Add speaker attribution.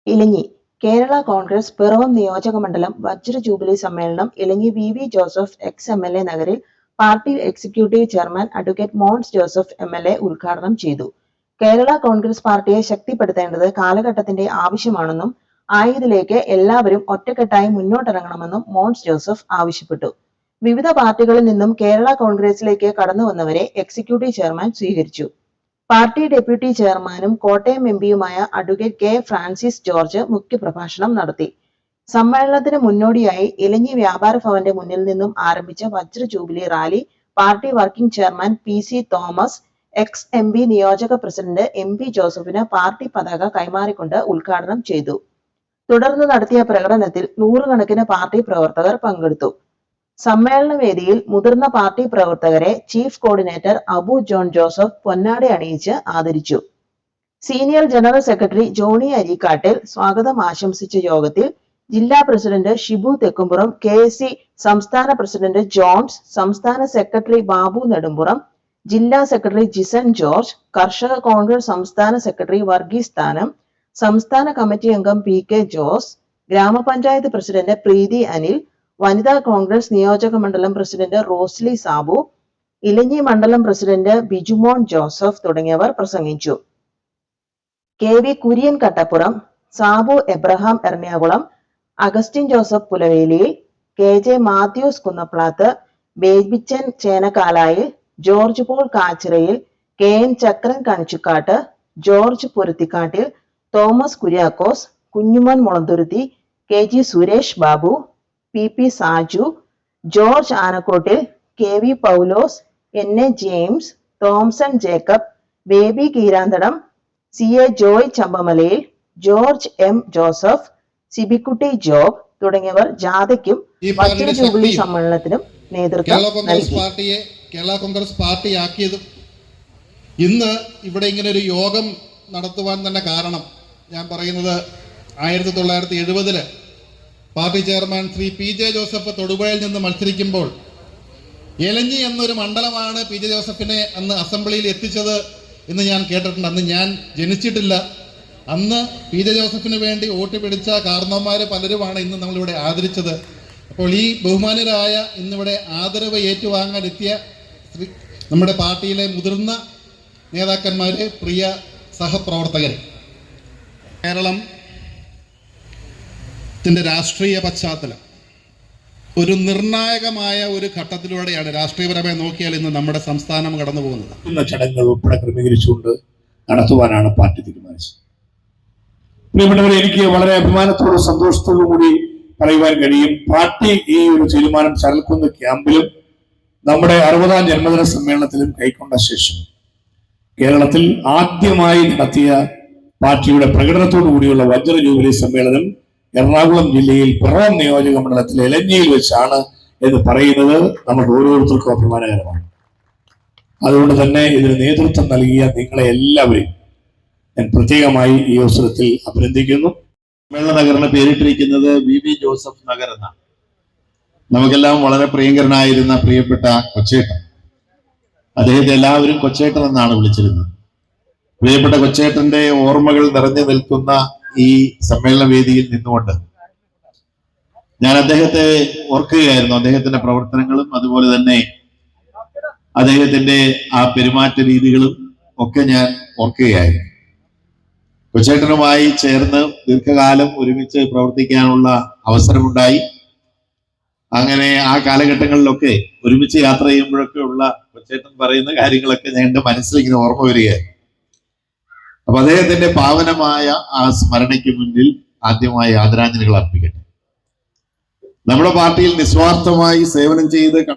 Speaker 1: ഇലഞ്ഞി കേരള കോൺഗ്രസ് പിറവം നിയോജകമണ്ഡലം വജ്ര ജൂബിലി സമ്മേളനം ഇലഞ്ഞി V Joseph X-MLA നഗറിൽ party executive chairman advocate Mons Joseph MLA ഉദ്ഘാടനം ചെയ്തു. കേരള കോൺഗ്രസ് പാർട്ടിയെ ശക്തിപ്പെടുത്തേണ്ടത് കാലഘട്ടത്തിന്റെ ആവശ്യമാണെന്നും ആയതിലേക്ക് എല്ലാവരും ഒറ്റക്കെട്ടായി മുന്നോട്ടിറങ്ങണമെന്നും മോൻസ് ജോസഫ് ആവശ്യപ്പെട്ടു. വിവിധ പാർട്ടികളിൽ നിന്നും കേരള കോൺഗ്രസിലേക്ക് കടന്നുവന്നവരെ എക്സിക്യൂട്ടീവ് ചെയർമാൻ സ്വീകരിച്ചു. പാർട്ടി ഡെപ്യൂട്ടി ചെയർമാനും കോട്ടയം എംപിയുമായ അഡ്വക്കേറ്റ് കെ ഫ്രാൻസിസ് ജോർജ് മുഖ്യപ്രഭാഷണം നടത്തി. സമ്മേളനത്തിന് മുന്നോടിയായി ഇലഞ്ഞി വ്യാപാര ഭവന്റെ മുന്നിൽ നിന്നും ആരംഭിച്ച വജ്ര jubilee rally party working chairman PC. Thomas, ex MP നിയോജക പ്രസിഡന്റ് എം.പി. ജോസഫിന് പാർട്ടി പതാക കൈമാറിക്കൊണ്ട് ഉദ്ഘാടനം ചെയ്തു. തുടർന്ന് നടത്തിയ പ്രകടനത്തിൽ നൂറുകണക്കിന് പാർട്ടി പ്രവർത്തകർ പങ്കെടുത്തു. സമ്മേളന വേദിയിൽ മുതിർന്ന പാർട്ടി പ്രവർത്തകരെ chief coordinator Abu John Joseph പൊന്നാട അണിയിച്ച് ആദരിച്ചു. Senior general secretary Johnny Areekkattil സ്വാഗതം ആശംസിച്ച യോഗത്തിൽ ജില്ലാ പ്രസിഡന്റ് ഷിബു തെക്കുംപുറം, കെ.എസ്.സി സംസ്ഥാന പ്രസിഡന്റ് ജോൺസ്, സംസ്ഥാന സെക്രട്ടറി ബാബു നെടുമ്പുറം, ജില്ലാ സെക്രട്ടറി ജിസൺ ജോർജ്, കർഷക കോൺഗ്രസ് സംസ്ഥാന സെക്രട്ടറി വർഗീസ് താനം, സംസ്ഥാന കമ്മിറ്റി അംഗം പി.കെ. ജോസ്, ഗ്രാമപഞ്ചായത്ത് പ്രസിഡന്റ് പ്രീതി അനിൽ, വനിതാ കോൺഗ്രസ് നിയോജക മണ്ഡലം പ്രസിഡന്റ് റോസ്ലി സാബു, ഇലഞ്ഞി മണ്ഡലം പ്രസിഡന്റ് ബിജുമോൻ ജോസഫ് തുടങ്ങിയവർ പ്രസംഗിച്ചു. KV. Kurian Kattappuram, Sabu Abraham Ernakulam, Augustine Joseph Pulaveliyil, KJ. Mathews Kunnaplath, Babychan Chenakkalayil, George Paul Kachirayil, KN. Chakran Kanichukattu, George Poruthikattil, Thomas Kuriakose, Kunjumon Mulanthuruthy, KG. Suresh Babu, PP. Saju, George Anakottil, KV. Paulose, NA. James, Thomson Jacob, Baby Keeranthadam, CA. Joy Chambamalayil, George M. Joseph, Sibikutty Job തുടങ്ങിയവർ ജാഥയ്ക്കും വജ്ര jubilee സമ്മേളനത്തിനും നേതൃത്വം നൽകി.
Speaker 2: കേരള കോൺഗ്രസ് പാർട്ടിയാക്കിയതും ഇന്ന് ഇവിടെ ഇങ്ങനെ ഒരു യോഗം നടത്തുവാൻ തന്നെ കാരണം ഞാൻ പറയുന്നത് 1970 party chairman Shri PJ. Joseph തൊടുപുഴയിൽ നിന്ന് മത്സരിക്കുമ്പോൾ ഇലഞ്ഞി എന്നൊരു മണ്ഡലമാണ് പി.ജെ. ജോസഫിനെ അന്ന് അസംബ്ലിയിൽ എത്തിച്ചത് എന്ന് ഞാൻ കേട്ടിട്ടുണ്ട്. അന്ന് ഞാൻ ജനിച്ചിട്ടില്ല. അന്ന് പി.ജെ. ജോസഫിന് വേണ്ടി വോട്ട് പിടിച്ച കാരണവന്മാർ പലരുമാണ് ഇന്ന് നമ്മളിവിടെ ആദരിച്ചത്. അപ്പോൾ ഈ ബഹുമാനരായ ഇന്നിവിടെ ആദരവ് ഏറ്റുവാങ്ങാൻ എത്തിയ നമ്മുടെ പാർട്ടിയിലെ മുതിർന്ന നേതാക്കന്മാര്, പ്രിയ സഹപ്രവർത്തകർ, കേരളത്തിന്റെ രാഷ്ട്രീയ പശ്ചാത്തലം ഒരു നിർണായകമായ ഒരു ഘട്ടത്തിലൂടെയാണ് രാഷ്ട്രീയപരമായി നോക്കിയാൽ ഇന്ന് നമ്മുടെ സംസ്ഥാനം കടന്നു പോകുന്നത്.
Speaker 3: ചടങ്ങുകൾ ഉൾപ്പെടെ ക്രമീകരിച്ചുകൊണ്ട് നടത്തുവാനാണ് പാർട്ടി തീരുമാനിച്ചത്. പ്രിയപ്പെട്ടവരെ, എനിക്ക് വളരെ അഭിമാനത്തോടും സന്തോഷത്തോടും കൂടി പറയുവാൻ കഴിയും, പാർട്ടി ഈ ഒരു തീരുമാനം ചരൽക്കുന്ന് ക്യാമ്പിലും നമ്മുടെ 60ാം ജന്മദിന സമ്മേളനത്തിലും കൈക്കൊണ്ട ശേഷം കേരളത്തിൽ ആദ്യമായി നടത്തിയ പാർട്ടിയുടെ പ്രകടനത്തോടു കൂടിയുള്ള വജ്ര ജൂബിലി സമ്മേളനം എറണാകുളം ജില്ലയിൽ പിറവം നിയോജക മണ്ഡലത്തിലെ ഇലഞ്ഞിയിൽ വെച്ചാണ് എന്ന് പറയുന്നത് നമുക്ക് ഓരോരുത്തർക്കും അഭിമാനകരമാണ്. അതുകൊണ്ട് തന്നെ ഇതിന് നേതൃത്വം നൽകിയ നിങ്ങളെ എല്ലാവരെയും ഞാൻ പ്രത്യേകമായി ഈ അവസരത്തിൽ അഭിനന്ദിക്കുന്നു.
Speaker 4: സമ്മേളന നഗറിന് പേരിട്ടിരിക്കുന്നത് വി ജോസഫ് നഗർ എന്നാണ്. നമുക്കെല്ലാം വളരെ പ്രിയങ്കരനായിരുന്ന പ്രിയപ്പെട്ട കൊച്ചേട്ടൻ, അദ്ദേഹത്തെ എല്ലാവരും കൊച്ചേട്ടൻ എന്നാണ് വിളിച്ചിരുന്നത്. പ്രിയപ്പെട്ട കൊച്ചേട്ടന്റെ ഓർമ്മകൾ നിറഞ്ഞു നിൽക്കുന്ന ഈ സമ്മേളന വേദിയിൽ നിന്നുകൊണ്ട് ഞാൻ അദ്ദേഹത്തെ ഓർക്കുകയായിരുന്നു. അദ്ദേഹത്തിന്റെ പ്രവർത്തനങ്ങളും അതുപോലെ തന്നെ അദ്ദേഹത്തിന്റെ ആ പെരുമാറ്റ രീതികളും ഒക്കെ ഞാൻ ഓർക്കുകയായിരുന്നു. കൊച്ചേട്ടനുമായി ചേർന്ന് ദീർഘകാലം ഒരുമിച്ച് പ്രവർത്തിക്കാനുള്ള അവസരമുണ്ടായി. അങ്ങനെ ആ കാലഘട്ടങ്ങളിലൊക്കെ ഒരുമിച്ച് യാത്ര ചെയ്യുമ്പോഴൊക്കെ ഉള്ള കൊച്ചേട്ടൻ പറയുന്ന കാര്യങ്ങളൊക്കെ എന്റെ മനസ്സിലിങ്ങനെ ഓർമ്മ വരികയായിരുന്നു. അപ്പൊ അദ്ദേഹത്തിന്റെ പാവനമായ ആ സ്മരണയ്ക്ക് മുന്നിൽ ആദ്യമായി ആദരാഞ്ജലികൾ അർപ്പിക്കട്ടെ. നമ്മുടെ പാർട്ടിയിൽ നിസ്വാർത്ഥമായി സേവനം ചെയ്ത്